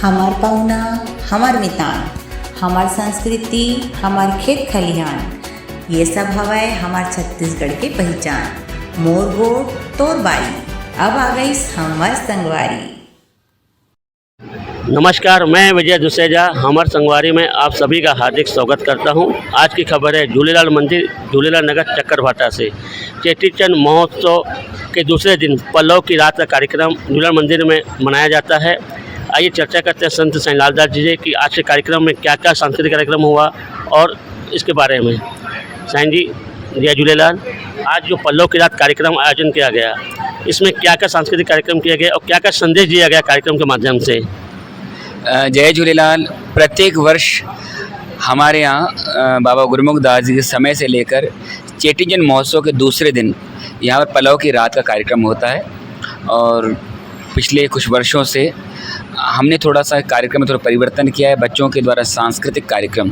हमार पहुना, हमार मितान, हमार संस्कृति, हमार खेत खलिहान, ये सब हवाए हमार छत्तीसगढ़ के पहचान। मोर गोट तोर बारी, अब आ गई हमार संगवारी। नमस्कार, मैं विजय दुसेजा हमार संगवारी में आप सभी का हार्दिक स्वागत करता हूं। आज की खबर है झूलेलाल मंदिर झूलेलाल नगर चक्करभाटा से चेटीचंद महोत्सव के दूसरे दिन पल्लव की रात का कार्यक्रम झूलेलाल मंदिर में मनाया जाता है। आइए चर्चा करते हैं संत साईंलाल दास जी से कि आज के कार्यक्रम में क्या क्या सांस्कृतिक कार्यक्रम हुआ और इसके बारे में। साईं जी, जय झूलेलाल। आज जो पल्लव की रात कार्यक्रम आयोजन किया गया, इसमें क्या क्या सांस्कृतिक कार्यक्रम किया गया और क्या क्या संदेश दिया गया कार्यक्रम के माध्यम से? जय झूलेलाल। प्रत्येक वर्ष हमारे यहाँ बाबा गुरुमुख दास जी के समय से लेकर चेटीचंद महोत्सव के दूसरे दिन यहाँ पर पल्लव की रात का कार्यक्रम होता है। और पिछले कुछ वर्षों से हमने थोड़ा सा कार्यक्रम में थोड़ा परिवर्तन किया है। बच्चों के द्वारा सांस्कृतिक कार्यक्रम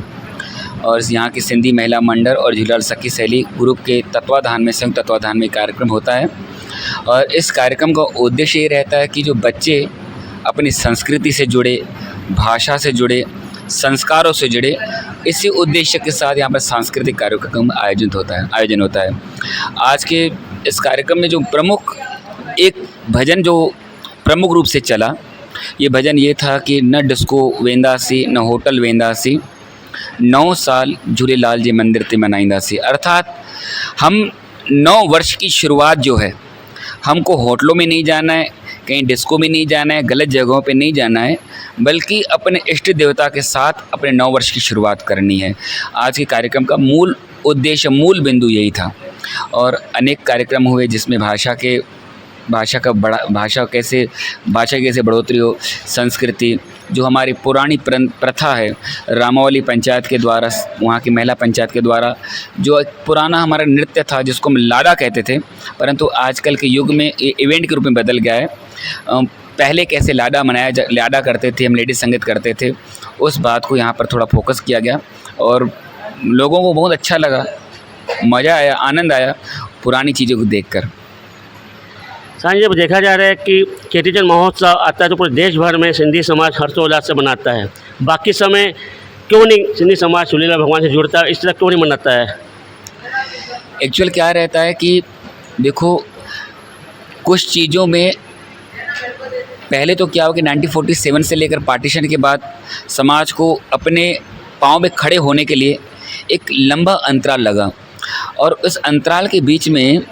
और यहाँ की सिंधी महिला मंडल और झूलेलाल सखी सहेली ग्रुप के तत्वाधान में, संयुक्त तत्वाधान में कार्यक्रम होता है। और इस कार्यक्रम का उद्देश्य ये रहता है कि जो बच्चे अपनी संस्कृति से जुड़े, भाषा से जुड़े, संस्कारों से जुड़े, इसी उद्देश्य के साथ यहाँ पर सांस्कृतिक कार्यक्रम आयोजन होता है। आज के इस कार्यक्रम में जो प्रमुख एक भजन जो प्रमुख रूप से चला, ये भजन ये था कि न डिस्को वेंदासी न होटल वेंदासी, 9 साल झूलेलाल जी मंदिर ते मनाइंदासी। अर्थात हम 9 वर्ष की शुरुआत जो है, हमको होटलों में नहीं जाना है, कहीं डिस्को में नहीं जाना है, गलत जगहों पे नहीं जाना है, बल्कि अपने इष्ट देवता के साथ अपने 9 वर्ष की शुरुआत करनी है। आज के कार्यक्रम का मूल उद्देश्य, मूल बिंदु यही था। और अनेक कार्यक्रम हुए जिसमें भाषा की कैसे बढ़ोतरी हो, संस्कृति जो हमारी पुरानी प्रथा है, रामावली पंचायत के द्वारा, वहाँ की महिला पंचायत के द्वारा जो एक पुराना हमारा नृत्य था जिसको हम लाडा कहते थे, परंतु आजकल के युग में ये इवेंट के रूप में बदल गया है। पहले कैसे लाडा करते थे, हम लेडीज संगीत करते थे, उस बात को यहाँ पर थोड़ा फोकस किया गया और लोगों को बहुत अच्छा लगा, मज़ा आया, आनंद आया पुरानी चीज़ों को देखकर। साईं, जब देखा जा रहा है कि चेटीचंद महोत्सव आता है तो पूरे देश भर में सिंधी समाज हर्षोल्लास से मनाता है, बाकी समय क्यों नहीं सिंधी समाज झूलेलाल भगवान से जुड़ता है, इस तरह क्यों नहीं मनाता है? एक्चुअल क्या रहता है कि देखो, कुछ चीज़ों में पहले तो क्या हो कि 1947 से लेकर पार्टीशन के बाद समाज को अपने पाँव में खड़े होने के लिए एक लंबा अंतराल लगा। और उस अंतराल के बीच में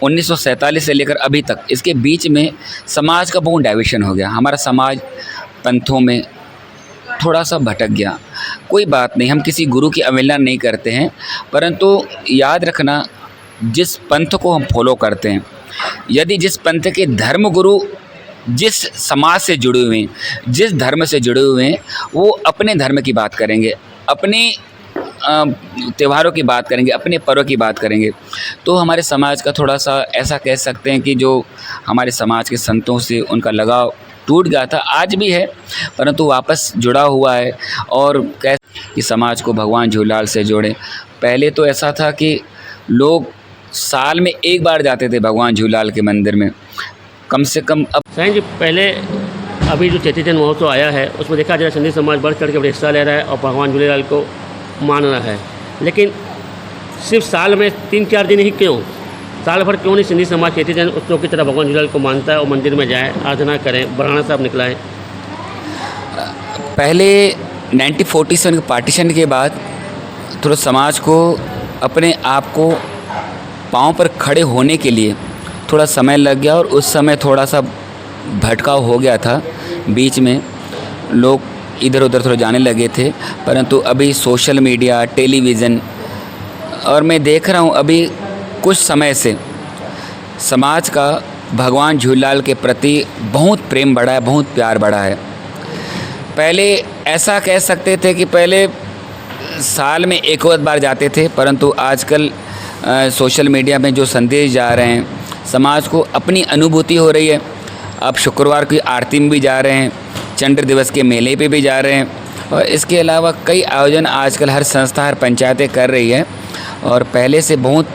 1947 से लेकर अभी तक, इसके बीच में समाज का बहुत डाइवर्शन हो गया। हमारा समाज पंथों में थोड़ा सा भटक गया। कोई बात नहीं, हम किसी गुरु की अवहेलना नहीं करते हैं, परंतु याद रखना, जिस पंथ को हम फॉलो करते हैं, यदि जिस पंथ के धर्म गुरु जिस समाज से जुड़े हुए हैं, जिस धर्म से जुड़े हुए हैं, वो अपने धर्म की बात करेंगे, अपने त्योहारों की बात करेंगे, अपने पर्व की बात करेंगे, तो हमारे समाज का थोड़ा सा ऐसा कह सकते हैं कि जो हमारे समाज के संतों से उनका लगाव टूट गया था, आज भी है, परंतु वापस जुड़ा हुआ है। और कि समाज को भगवान झूलेलाल से जोड़ें। पहले तो ऐसा था कि लोग साल में एक बार जाते थे भगवान झूलेलाल के मंदिर में, कम से कम। अब साईं जी, पहले अभी जो चेटीचंद महोत्सव आया है उसमें देखा जाए सिंधी समाज बढ़ चढ़ के हिस्सा ले रहा है और भगवान झूलेलाल को मान रहा है, लेकिन सिर्फ साल में 3-4 दिन ही क्यों, साल भर क्यों नहीं सिंधी समाज चेटीचंद उत्सव की तरह भगवान झूलेलाल को मानता है और मंदिर में जाए, आराधना करें, बरहाना साहब निकलाएँ? पहले 1947 के पार्टीशन के बाद थोड़ा समाज को अपने आप को पाँव पर खड़े होने के लिए थोड़ा समय लग गया और उस समय थोड़ा सा भटकाव हो गया था। बीच में लोग इधर उधर थोड़ा जाने लगे थे, परंतु अभी सोशल मीडिया, टेलीविज़न, और मैं देख रहा हूँ अभी कुछ समय से समाज का भगवान झूलेलाल के प्रति बहुत प्रेम बढ़ा है, बहुत प्यार बढ़ा है। पहले ऐसा कह सकते थे कि पहले साल में एक बार जाते थे, परंतु आजकल सोशल मीडिया में जो संदेश जा रहे हैं, समाज को अपनी अनुभूति हो रही है। अब शुक्रवार की आरती में भी जा रहे हैं, चंद्र दिवस के मेले पे भी जा रहे हैं, और इसके अलावा कई आयोजन आजकल हर संस्था, हर पंचायतें कर रही है और पहले से बहुत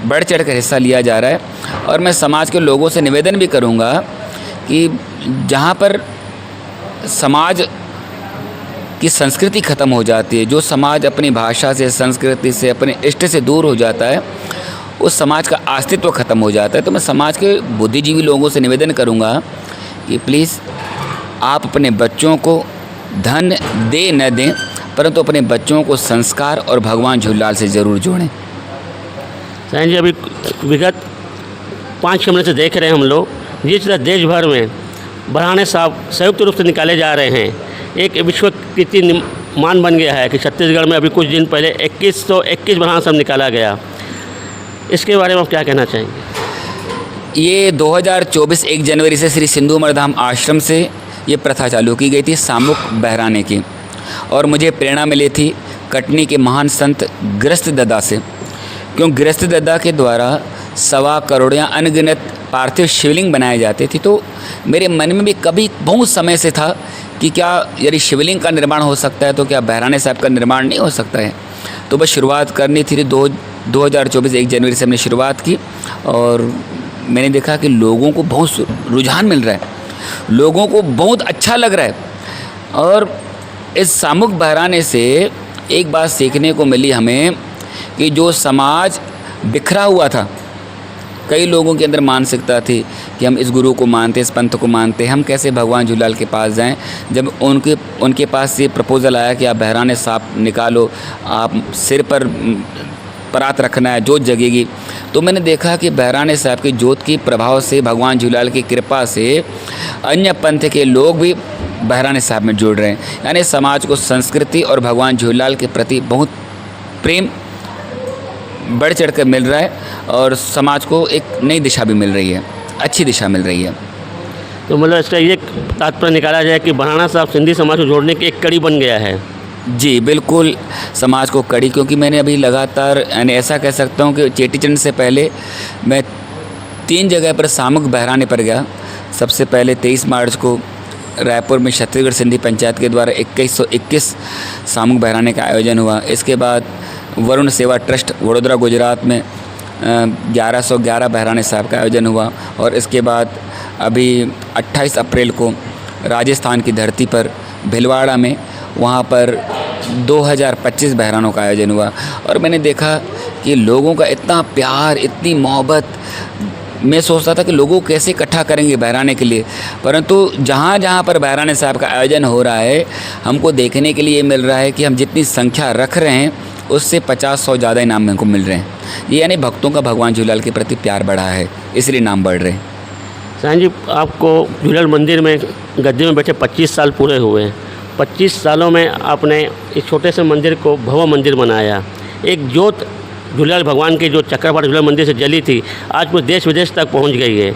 बढ़ चढ़ कर हिस्सा लिया जा रहा है। और मैं समाज के लोगों से निवेदन भी करूंगा कि जहां पर समाज की संस्कृति ख़त्म हो जाती है। जो समाज अपनी भाषा से, संस्कृति से, अपने इष्ट से दूर हो जाता है, उस समाज का अस्तित्व ख़त्म हो जाता है। तो मैं समाज के बुद्धिजीवी लोगों से निवेदन करूंगा कि प्लीज़ आप अपने बच्चों को धन दे न दें, परंतु अपने बच्चों को संस्कार और भगवान झूलेलाल से ज़रूर जोड़ें। साईं जी, अभी विगत 5-6 महीने से देख रहे हैं हम लोग, जिस तरह देश भर में बढ़ाने साहब संयुक्त रूप से निकाले जा रहे हैं, एक विश्व कीर्तिमान बन गया है कि छत्तीसगढ़ में अभी कुछ दिन पहले 2121 बढ़ाना साहब निकाला गया। इसके बारे में आप क्या कहना चाहेंगे? ये 2024 1 जनवरी से श्री सिंधु अमरधाम आश्रम से ये प्रथा चालू की गई थी सामूहिक बहराने की, और मुझे प्रेरणा मिली थी कटनी के महान संत गृहस्थ दत्ता से, क्यों गृहस्थ दत्ता के द्वारा 1.25 करोड़ या अनगिनत पार्थिव शिवलिंग बनाए जाते थे। तो मेरे मन में भी कभी बहुत समय से था कि क्या यदि शिवलिंग का निर्माण हो सकता है तो क्या बहराने साहब का निर्माण नहीं हो सकता है। तो बस शुरुआत करनी थी। 2024 1 जनवरी से हमने शुरुआत की, और मैंने देखा कि लोगों को बहुत रुझान मिल रहा है, लोगों को बहुत अच्छा लग रहा है। और इस सामूहिक बहराने से एक बात सीखने को मिली हमें कि जो समाज बिखरा हुआ था, कई लोगों के अंदर मानसिकता थी कि हम इस गुरु को मानते, इस पंथ को मानते, हम कैसे भगवान झूलेलाल के पास जाएं। जब उनके पास ये प्रपोज़ल आया कि आप बहराने साहब निकालो, आप सिर पर परात रखना है, जोत जगेगी, तो मैंने देखा कि बहराने साहब की जोत की प्रभाव से, भगवान झूलेलाल की कृपा से अन्य पंथ के लोग भी बहराने साहब में जुड़ रहे हैं। यानी समाज को संस्कृति और भगवान झूलेलाल के प्रति बहुत प्रेम बढ़ चढ़ कर मिल रहा है, और समाज को एक नई दिशा भी मिल रही है, अच्छी दिशा मिल रही है। तो मतलब इसका ये तात्पर्य निकाला जाए कि बढ़ाना साहब सिंधी समाज को जोड़ने की एक कड़ी बन गया है। जी बिल्कुल, समाज को कड़ी, क्योंकि मैंने अभी लगातार, यानी ऐसा कह सकता हूँ कि चेटीचंड से पहले मैं 3 जगह पर सामूहिक बहराने पर गया। सबसे पहले 23 मार्च को रायपुर में छत्तीसगढ़ सिंधी पंचायत के द्वारा 2121 सामूहिक बहराने का आयोजन हुआ। इसके बाद वरुण सेवा ट्रस्ट वडोदरा गुजरात में 1111 बहराने साहब का आयोजन हुआ, और इसके बाद अभी 28 अप्रैल को राजस्थान की धरती पर भिलवाड़ा में, वहाँ पर 2025 बहरानों का आयोजन हुआ। और मैंने देखा कि लोगों का इतना प्यार, इतनी मोहब्बत, मैं सोचता था कि लोगों को कैसे इकट्ठा करेंगे बहराने के लिए, परंतु जहाँ जहाँ पर बहराने साहब का आयोजन हो रहा है, हमको देखने के लिए मिल रहा है कि हम जितनी संख्या रख रहे हैं उससे 50-100 ज़्यादा इनाम हमको मिल रहे हैं। ये यानी भक्तों का भगवान झूलेलाल के प्रति प्यार बढ़ा है, इसलिए इनाम बढ़ रहे हैं। साईं जी, आपको झूलेलाल मंदिर में गद्दी में बैठे 25 साल पूरे हुए हैं। 25 सालों में आपने इस छोटे से मंदिर को भव्य मंदिर बनाया। एक जोत झूलेलाल भगवान की जो चक्रवाट झूलेलाल मंदिर से जली थी, आज पूरे देश विदेश तक पहुंच गई है।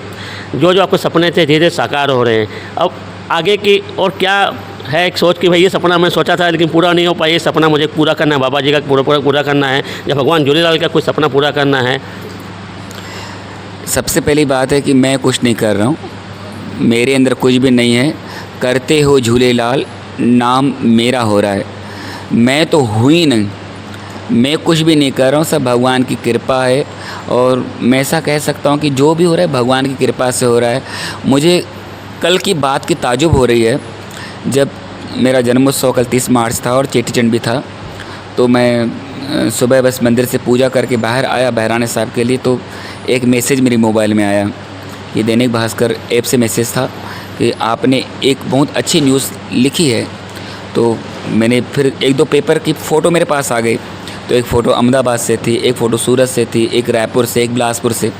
जो आपके सपने थे धीरे साकार हो रहे हैं। अब आगे की और क्या है एक सोच कि भाई ये सपना मैं सोचा था लेकिन पूरा नहीं हो पाया, ये सपना मुझे पूरा करना है, बाबा जी का पूरा करना है, या भगवान झूलेलाल का कोई सपना पूरा करना है? सबसे पहली बात है कि मैं कुछ नहीं कर रहा हूँ, मेरे अंदर कुछ भी नहीं है। करते हो झूलेलाल नाम मेरा हो रहा है। मैं तो हुई नहीं, मैं कुछ भी नहीं कर रहा हूँ, सब भगवान की कृपा है। और मैं ऐसा कह सकता हूँ कि जो भी हो रहा है भगवान की कृपा से हो रहा है। मुझे कल की बात की ताजुब हो रही है, जब मेरा जन्मोत्सव कल 30 मार्च था और चेटीचंड भी था, तो मैं सुबह बस मंदिर से पूजा करके बाहर आया बहराने साहब के लिए, तो एक मैसेज मेरी मोबाइल में आया। ये दैनिक भास्कर ऐप से मैसेज था कि आपने एक बहुत अच्छी न्यूज़ लिखी है। तो मैंने फिर 1-2 पेपर की फ़ोटो मेरे पास आ गई। तो एक फ़ोटो अहमदाबाद से थी, एक फ़ोटो सूरत से थी, एक रायपुर से, एक बिलासपुर से।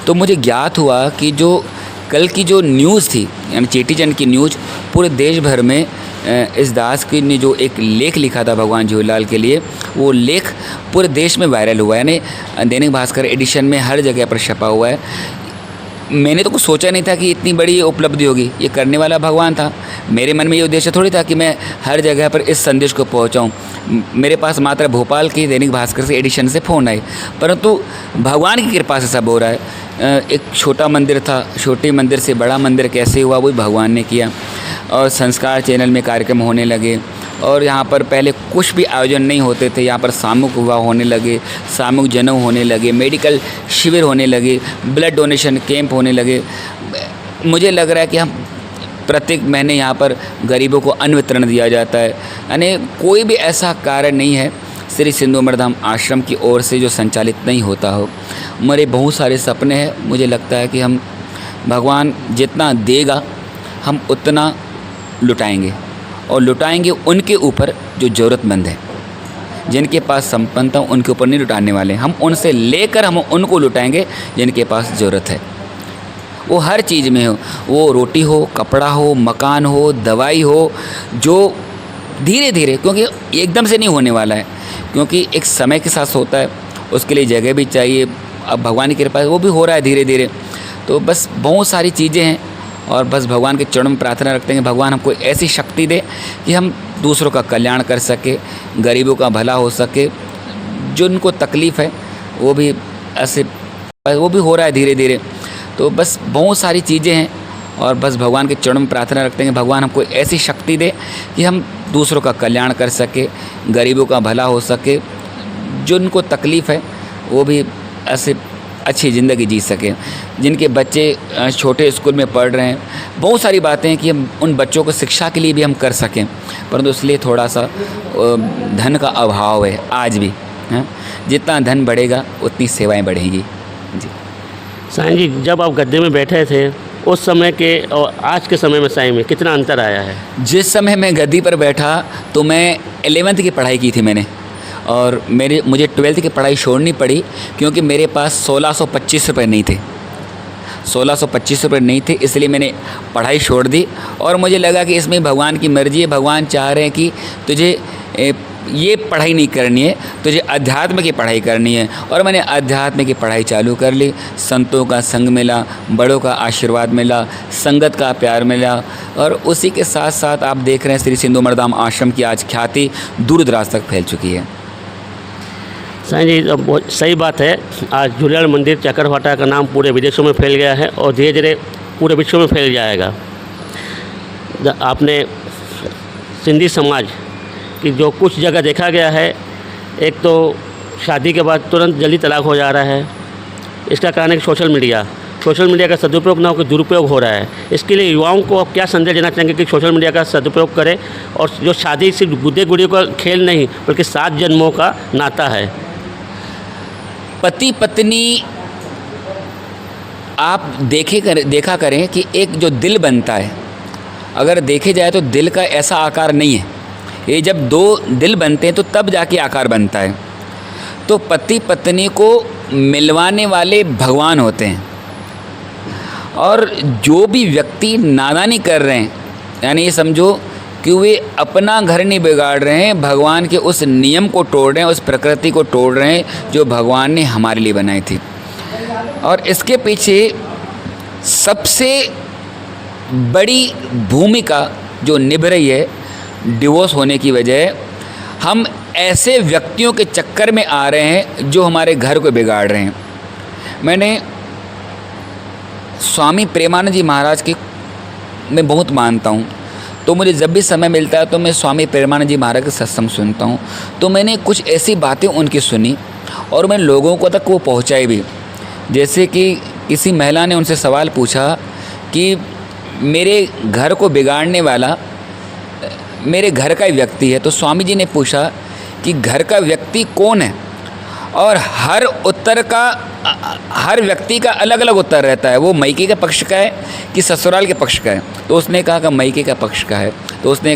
तो मुझे ज्ञात हुआ कि जो कल की जो न्यूज़ थी, यानी चेटीचंड की न्यूज़, पूरे देश भर में इस दास की ने जो एक लेख लिखा था भगवान झूलेलाल के लिए, वो लेख पूरे देश में वायरल हुआ है। यानी दैनिक भास्कर एडिशन में हर जगह पर छपा हुआ है। मैंने तो कुछ सोचा नहीं था कि इतनी बड़ी उपलब्धि होगी। ये करने वाला भगवान था। मेरे मन में ये उद्देश्य थोड़ी था कि मैं हर जगह पर इस संदेश को पहुंचाऊं। मेरे पास मात्र भोपाल की दैनिक भास्कर से एडिशन से फ़ोन आए, परंतु भगवान की कृपा से सब हो रहा है। एक छोटा मंदिर था, छोटे मंदिर से बड़ा मंदिर कैसे हुआ वो भगवान ने किया। और संस्कार चैनल में कार्यक्रम होने लगे, और यहाँ पर पहले कुछ भी आयोजन नहीं होते थे। यहाँ पर सामूहिक विवाह होने लगे, सामूहिक जनेऊ होने लगे, मेडिकल शिविर होने लगे, ब्लड डोनेशन कैंप होने लगे। मुझे लग रहा है कि हम प्रत्येक महीने यहाँ पर गरीबों को अन्न वितरण दिया जाता है। यानी कोई भी ऐसा कार्य नहीं है श्री सिंधु अमरधाम आश्रम की ओर से जो संचालित नहीं होता हो। मेरे बहुत सारे सपने हैं। मुझे लगता है कि हम भगवान जितना देगा हम उतना लुटाएंगे, और लुटाएंगे उनके ऊपर जो ज़रूरतमंद है। जिनके पास संपन्नता उनके ऊपर नहीं लुटाने वाले, हम उनसे लेकर हम उनको लुटाएंगे जिनके पास ज़रूरत है। वो हर चीज़ में हो, वो रोटी हो, कपड़ा हो, मकान हो, दवाई हो, जो धीरे धीरे, क्योंकि एकदम से नहीं होने वाला है, क्योंकि एक समय के साथ होता है, उसके लिए जगह भी चाहिए। अब भगवान की कृपा है वो भी हो रहा है धीरे धीरे। तो बस बहुत सारी चीज़ें हैं, और बस भगवान के चरणों में प्रार्थना रखते हैं कि भगवान हमको ऐसी शक्ति दे कि हम दूसरों का कल्याण कर सके, गरीबों का भला हो सके। जो उनको तकलीफ़ है वो भी ऐसे वो भी हो रहा है धीरे धीरे। तो बस बहुत सारी चीज़ें हैं, और बस भगवान के चरणों में प्रार्थना रखते हैं कि भगवान हमको ऐसी शक्ति दे कि हम दूसरों का कल्याण कर सके, गरीबों का भला हो सके। जो उनको तकलीफ़ है वो भी ऐसे अच्छी ज़िंदगी जी सकें। जिनके बच्चे छोटे स्कूल में पढ़ रहे हैं, बहुत सारी बातें हैं कि हम उन बच्चों को शिक्षा के लिए भी हम कर सकें, परंतु इसलिए थोड़ा सा धन का अभाव है आज भी। जितना धन बढ़ेगा उतनी सेवाएं बढ़ेंगी। जी साईं जी, जब आप गद्दे में बैठे थे उस समय के और आज के समय में साईं में कितना अंतर आया है? जिस समय मैं गद्दी पर बैठा तो मैं 11वीं की पढ़ाई की थी मैंने, और मुझे 12वीं की पढ़ाई छोड़नी पड़ी क्योंकि मेरे पास 1625 रुपये नहीं थे। 1625 रुपये नहीं थे, इसलिए मैंने पढ़ाई छोड़ दी। और मुझे लगा कि इसमें भगवान की मर्ज़ी है, भगवान चाह रहे हैं कि तुझे ये पढ़ाई नहीं करनी है, तुझे अध्यात्म की पढ़ाई करनी है। और मैंने अध्यात्म की पढ़ाई चालू कर ली। संतों का संग मिला, बड़ों का आशीर्वाद मिला, संगत का प्यार मिला, और उसी के साथ साथ आप देख रहे हैं श्री सिंधु अमरधाम आश्रम की आज ख्याति दूर दराज तक फैल चुकी है। साईं जी, बहुत सही बात है। आज झूलेलाल मंदिर चक्करभाटा का नाम पूरे विदेशों में फैल गया है और धीरे धीरे पूरे विश्व में फैल जाएगा। आपने सिंधी समाज की जो कुछ जगह देखा गया है, एक तो शादी के बाद तुरंत जल्दी तलाक हो जा रहा है। इसका कारण है सोशल मीडिया का सदुपयोग ना होकर दुरुपयोग हो रहा है। इसके लिए युवाओं को आप क्या संदेश देना चाहेंगे कि सोशल मीडिया का सदुपयोग करें, और जो शादी सिर्फ गुड्डे गुड़ियों का खेल नहीं बल्कि 7 जन्मों का नाता है। पति पत्नी आप देखा करें कि एक जो दिल बनता है, अगर देखे जाए तो दिल का ऐसा आकार नहीं है। ये जब 2 दिल बनते हैं तो तब जाके आकार बनता है। तो पति पत्नी को मिलवाने वाले भगवान होते हैं, और जो भी व्यक्ति नादानी कर रहे हैं, यानी ये समझो कि वे अपना घर नहीं बिगाड़ रहे हैं, भगवान के उस नियम को तोड़ रहे हैं, उस प्रकृति को तोड़ रहे हैं जो भगवान ने हमारे लिए बनाई थी। और इसके पीछे सबसे बड़ी भूमिका जो निभ रही है डिवोर्स होने की वजह, हम ऐसे व्यक्तियों के चक्कर में आ रहे हैं जो हमारे घर को बिगाड़ रहे हैं। मैंने स्वामी प्रेमानंद जी महाराज के मैं बहुत मानता हूँ, तो मुझे जब भी समय मिलता है तो मैं स्वामी प्रेमानंद जी महाराज के सत्संग सुनता हूँ। तो मैंने कुछ ऐसी बातें उनकी सुनी और मैं लोगों को तक वो पहुँचाई भी। जैसे कि किसी महिला ने उनसे सवाल पूछा कि मेरे घर को बिगाड़ने वाला मेरे घर का ही व्यक्ति है। तो स्वामी जी ने पूछा कि घर का व्यक्ति कौन है, और हर व्यक्ति का अलग अलग उत्तर रहता है। वो मायके के पक्ष का है कि ससुराल के पक्ष का है। तो उसने कहा कि मायके का पक्ष का है। तो उसने